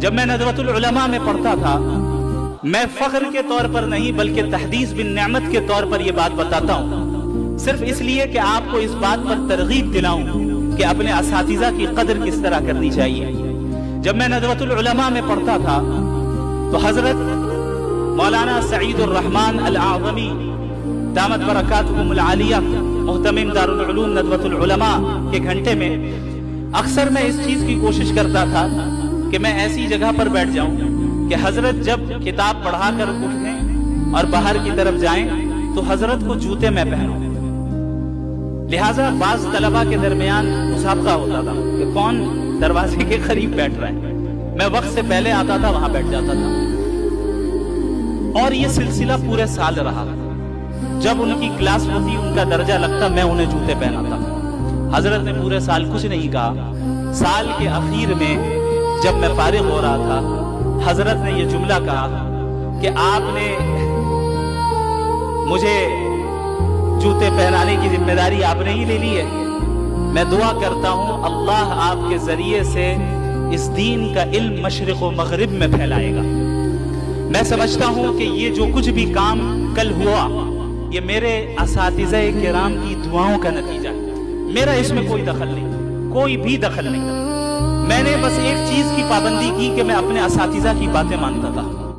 جب میں ندوۃ العلماء میں پڑھتا تھا، میں فخر کے طور پر نہیں بلکہ تحدیث بن نعمت کے طور پر یہ بات بتاتا ہوں، صرف اس لیے کہ آپ کو اس بات پر ترغیب دلاؤں کہ اپنے اساتذہ کی قدر کس طرح کرنی چاہیے۔ جب میں ندوۃ العلماء میں پڑھتا تھا تو حضرت مولانا سعید الرحمن الاعظمی دامت برکاتہم العالیہ محتمم دارالعلوم ندوۃ العلماء کے گھنٹے میں اکثر میں اس چیز کی کوشش کرتا تھا کہ میں ایسی جگہ پر بیٹھ جاؤں کہ حضرت جب کتاب پڑھا کر اٹھیں اور باہر کی طرف جائیں تو حضرت کو جوتے میں پہنوں۔ لہٰذا بعض طلبہ کے درمیان مسابقہ ہوتا تھا کہ کون دروازے کے قریب بیٹھ رہا ہے۔ میں وقت سے پہلے آتا تھا، وہاں بیٹھ جاتا تھا، اور یہ سلسلہ پورے سال رہا۔ جب ان کی کلاس ہوتی، ان کا درجہ لگتا، میں انہیں جوتے پہناتا۔ حضرت نے پورے سال کچھ نہیں کہا۔ سال کے اخیر میں جب میں فارغ ہو رہا تھا، حضرت نے یہ جملہ کہا کہ آپ نے مجھے جوتے پہنانے کی ذمہ داری آپ نے ہی لے لی ہے۔ میں دعا کرتا ہوں اللہ آپ کے ذریعے سے اس دین کا علم مشرق و مغرب میں پھیلائے گا۔ میں سمجھتا ہوں کہ یہ جو کچھ بھی کام کل ہوا، یہ میرے اساتذہ کرام کی دعاؤں کا نتیجہ ہے۔ میرا اس میں کوئی دخل نہیں، کوئی بھی دخل نہیں۔ میں نے بس ایک چیز کی پابندی کی کہ میں اپنے اساتذہ کی باتیں مانتا تھا۔